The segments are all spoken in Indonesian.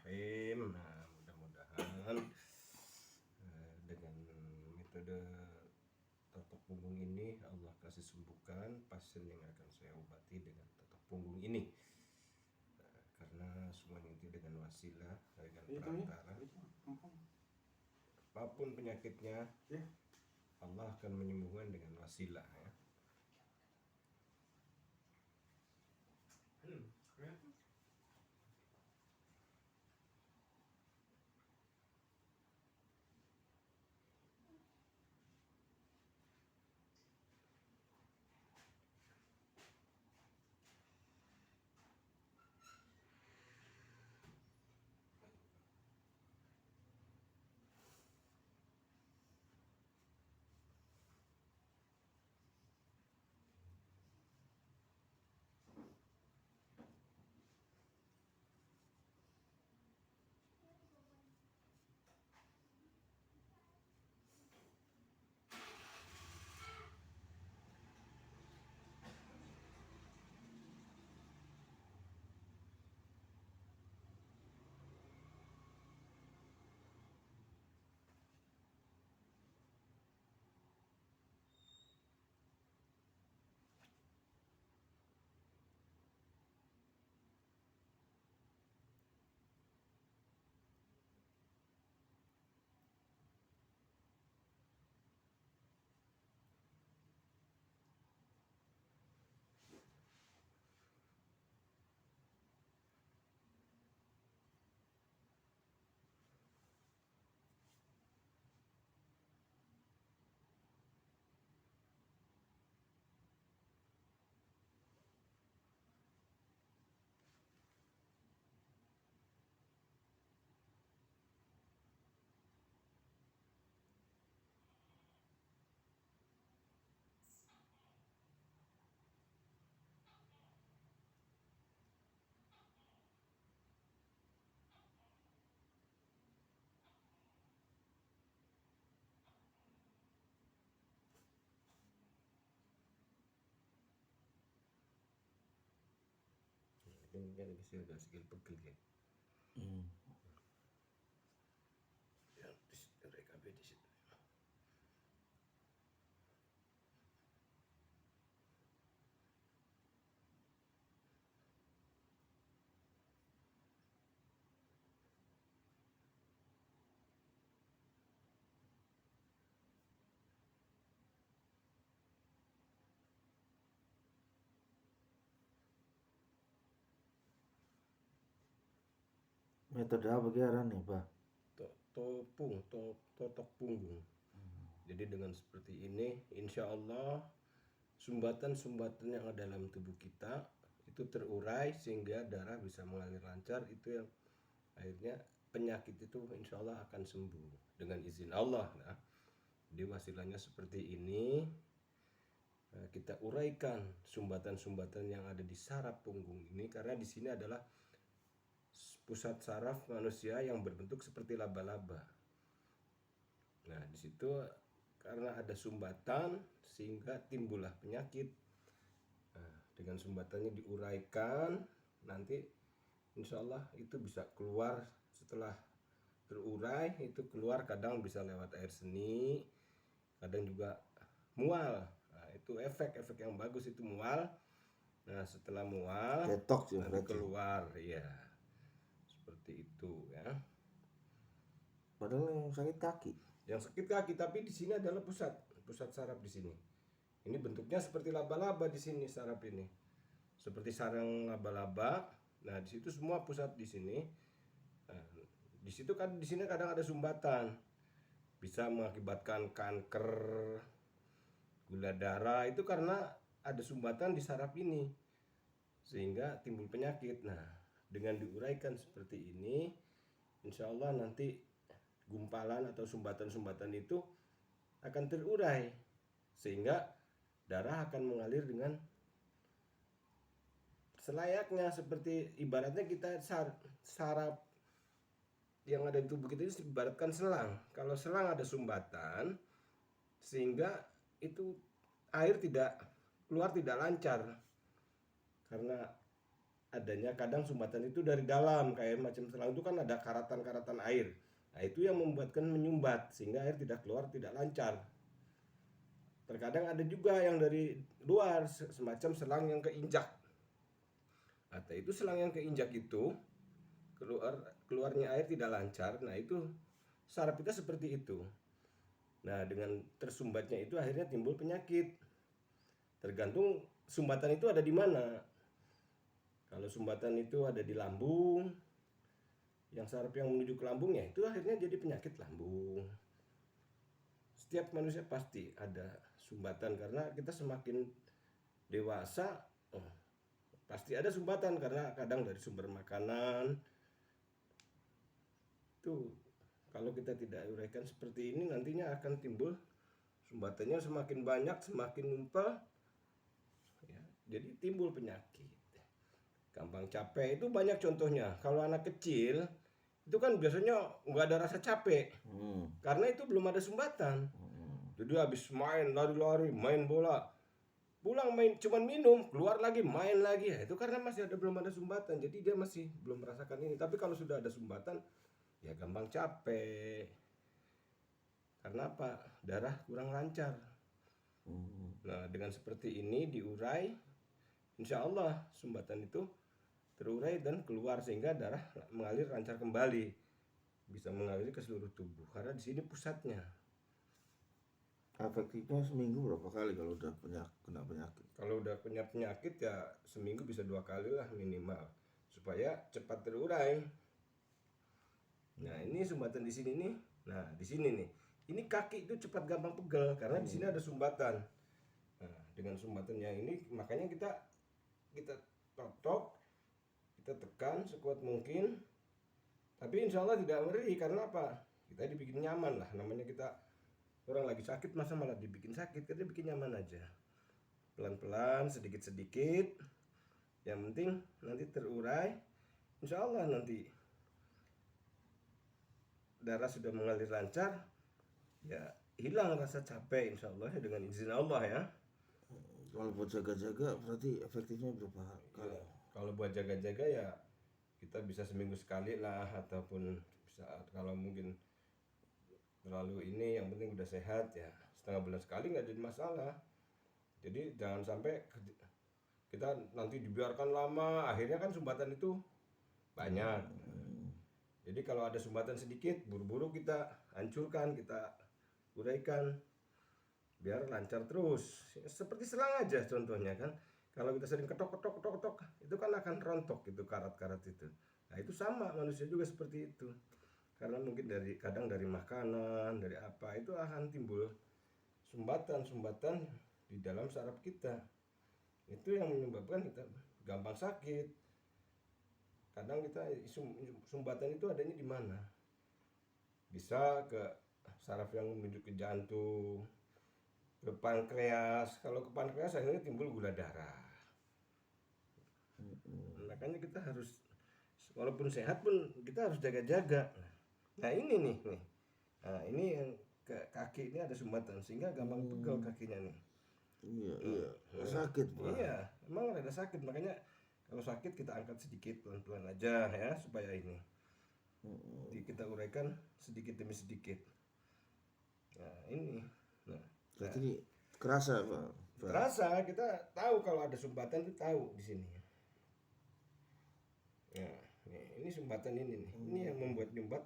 Bismillahirrahmanirrahim. Nah, mudah-mudahan dengan metode totok punggung ini Allah kasih sembuhkan pasien yang akan saya obati dengan totok punggung ini. Karena semuanya itu dengan wasilah, dengan perantara. Apapun penyakitnya, Allah akan menyembuhkan dengan wasilah ya. Ini kan agak sedikit pegel ya. Ya, RKB di situ. Metode apa kira nih, Pak? Totok punggung. Jadi dengan seperti ini, insya Allah sumbatan-sumbatan yang ada dalam tubuh kita itu terurai sehingga darah bisa mengalir lancar. Itu yang akhirnya penyakit itu insya Allah akan sembuh dengan izin Allah. Nah, jadi wasilahnya seperti ini. Kita uraikan sumbatan-sumbatan yang ada di saraf punggung ini karena di sini adalah pusat saraf manusia yang berbentuk seperti laba-laba. Nah, di situ karena ada sumbatan sehingga timbullah penyakit. Nah, dengan sumbatannya diuraikan, nanti insya Allah itu bisa keluar setelah terurai, itu keluar kadang bisa lewat air seni, kadang juga mual. Nah, itu efek-efek yang bagus itu mual. Nah, setelah mual Detox ya nanti berarti. keluar, ya seperti itu ya. Padahal yang sakit kaki. Yang sakit kaki, tapi di sini adalah pusat saraf di sini. Ini bentuknya seperti laba-laba di sini saraf ini. Seperti sarang laba-laba. Nah, di situ semua pusat di sini. Nah, di situ kan di sini kadang ada sumbatan. Bisa mengakibatkan kanker, gula darah itu karena ada sumbatan di saraf ini. Sehingga timbul penyakit. Nah, dengan diuraikan seperti ini, insya Allah nanti gumpalan atau sumbatan-sumbatan itu akan terurai sehingga darah akan mengalir dengan selayaknya, seperti ibaratnya kita saraf yang ada di tubuh kita itu ibaratkan selang. Kalau selang ada sumbatan sehingga itu air tidak keluar, tidak lancar karena adanya kadang sumbatan itu dari dalam, kayak macam selang itu kan ada karatan-karatan air. Nah, itu yang membuatkan menyumbat sehingga air tidak keluar, tidak lancar. Terkadang ada juga yang dari luar, semacam selang yang keinjak. Atau itu selang yang keinjak itu keluarnya air tidak lancar. Nah, itu saraf kita seperti itu. Nah, dengan tersumbatnya itu akhirnya timbul penyakit. Tergantung sumbatan itu ada di mana. Kalau sumbatan itu ada di lambung, yang saraf yang menuju ke lambungnya itu akhirnya jadi penyakit lambung. Setiap manusia pasti ada sumbatan karena kita semakin dewasa, pasti ada sumbatan karena kadang dari sumber makanan. Itu kalau kita tidak uraikan seperti ini nantinya akan timbul sumbatannya semakin banyak, semakin numpal, ya, jadi timbul penyakit. Gampang capek itu banyak contohnya. Kalau anak kecil itu kan biasanya nggak ada rasa capek karena itu belum ada sumbatan. Jadi habis main lari-lari, main bola, pulang main cuman minum, keluar lagi main lagi, ya itu karena masih belum ada sumbatan, jadi dia masih belum merasakan ini. Tapi kalau sudah ada sumbatan ya gampang capek. Karena apa? Darah kurang lancar. Nah, dengan seperti ini diurai, insya Allah sumbatan itu terurai dan keluar sehingga darah mengalir lancar kembali, bisa mengalir ke seluruh tubuh karena di sini pusatnya. Efektifnya seminggu berapa kali kalau udah kena penyakit? Kalau udah punya penyakit ya seminggu bisa 2 kali lah minimal supaya cepat terurai. Nah, ini sumbatan di sini nih. Nah, di sini nih. Ini kaki itu cepat gampang pegel karena di sini ada sumbatan. Nah, dengan sumbatannya ini makanya kita totok, kita tekan sekuat mungkin. Tapi insya Allah tidak ngeri karena apa? Kita dibikin nyaman lah. Namanya kita orang lagi sakit masa malah dibikin sakit, kita bikin nyaman aja. Pelan-pelan, sedikit-sedikit. Yang penting nanti terurai. Insya Allah nanti darah sudah mengalir lancar, ya hilang rasa capek insya Allah ya, dengan izin Allah ya. Kalau buat jaga-jaga berarti efektifnya berapa kali? Ya, kalau buat jaga-jaga ya kita bisa seminggu sekali lah, ataupun bisa kalau mungkin terlalu ini yang penting udah sehat ya setengah bulan sekali nggak jadi masalah. Jadi jangan sampai kita nanti dibiarkan lama, akhirnya kan sumbatan itu banyak. Jadi kalau ada sumbatan sedikit, buru-buru kita hancurkan, kita uraikan biar lancar terus. Seperti selang aja contohnya kan. Kalau kita sering ketok, itu kan akan rontok itu karat-karat itu. Nah, itu sama manusia juga seperti itu. Karena mungkin kadang dari makanan, dari apa itu akan timbul sumbatan-sumbatan di dalam saraf kita. Itu yang menyebabkan kita gampang sakit. Kadang kita sumbatan itu adanya di mana? Bisa ke saraf yang menuju ke jantung, ke pankreas. Kalau ke pankreas akhirnya timbul gula darah. Makanya kita harus, walaupun sehat pun kita harus jaga-jaga. Nah, ini nih. Nah, ini yang ke kaki ini ada sumbatan sehingga gampang pegel kakinya nih. Iya. Sakit, Pak. Iya, emang ada sakit, makanya kalau sakit kita angkat sedikit pelan-pelan aja ya supaya ini. Jadi kita uraikan sedikit demi sedikit. Nah, ini. Nah, Berarti kerasa, Pak. terasa kita tahu kalau ada sumbatan itu tahu di sini. Nah, ini sumbatan ini nih. Ini yang membuat nyumbat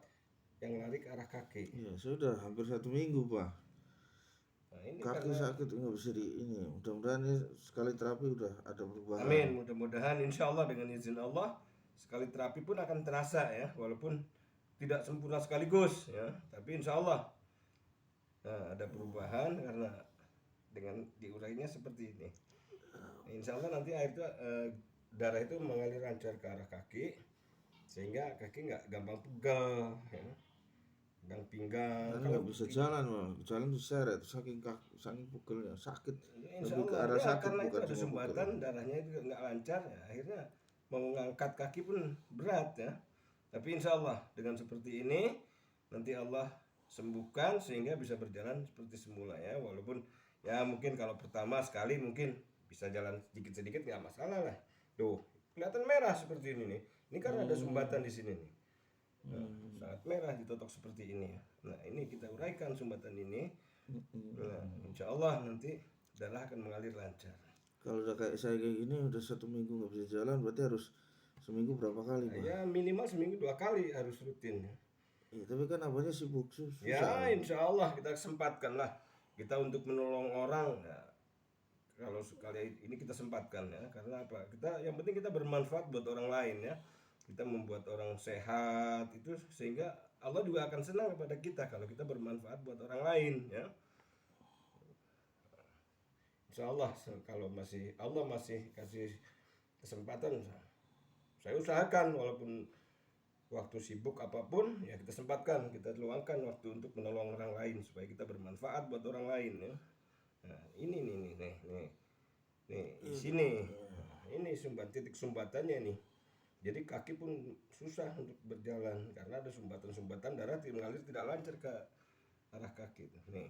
yang lari ke arah kaki. Iya, sudah hampir 1 minggu, Pak. Nah, ini Kaki sakit nggak bisa ini. Mudah-mudahan ini sekali terapi udah ada perubahan. Amin, mudah-mudahan insya Allah dengan izin Allah sekali terapi pun akan terasa ya, walaupun tidak sempurna sekaligus ya, tapi insya Allah ada perubahan karena dengan diurainya seperti ini. Insya Allah nanti air itu darah itu mengalir lancar ke arah kaki sehingga kaki nggak gampang pegal ya. Gang pinggang Kan nggak bisa jalan, Pak. Jalan diseret saking pukelnya sakit. ya, insya Lebih ke Allah arah ya, sakit karena itu bukan ada cuma sumbatan, darahnya itu nggak lancar ya, akhirnya mau mengangkat kaki pun berat ya. Tapi insya Allah dengan seperti ini nanti Allah sembuhkan sehingga bisa berjalan seperti semula ya, walaupun ya mungkin kalau pertama sekali mungkin bisa jalan sedikit-sedikit nggak masalah lah. Tuh kelihatan merah seperti ini nih. Ini karena ada sumbatan di sini nih. Nah, sangat merah ditotok seperti ini ya. Nah, ini kita uraikan sumbatan ini. Nah, insya Allah nanti darah akan mengalir lancar. Kalau udah kayak saya kayak gini udah 1 minggu nggak bisa jalan, berarti harus seminggu berapa kali, Pak? Ya minimal seminggu 2 kali harus rutin. Iya, tapi kan abahnya sibuk susah. Ya insya Allah kita sempatkan lah kita untuk menolong orang. Ya, kalau sekali ini kita sempatkan ya, karena apa? Kita yang penting kita bermanfaat buat orang lain ya. Kita membuat orang sehat itu sehingga Allah juga akan senang kepada kita kalau kita bermanfaat buat orang lain ya. Insya Allah kalau masih Allah masih kasih kesempatan, saya usahakan walaupun waktu sibuk apapun ya kita sempatkan, kita luangkan waktu untuk menolong orang lain supaya kita bermanfaat buat orang lain ya. Nah, ini nih di sini. Ini titik sumbatannya nih. Jadi kaki pun susah untuk berjalan karena ada sumbatan-sumbatan darah mengalir tidak lancar ke arah kaki. Nih.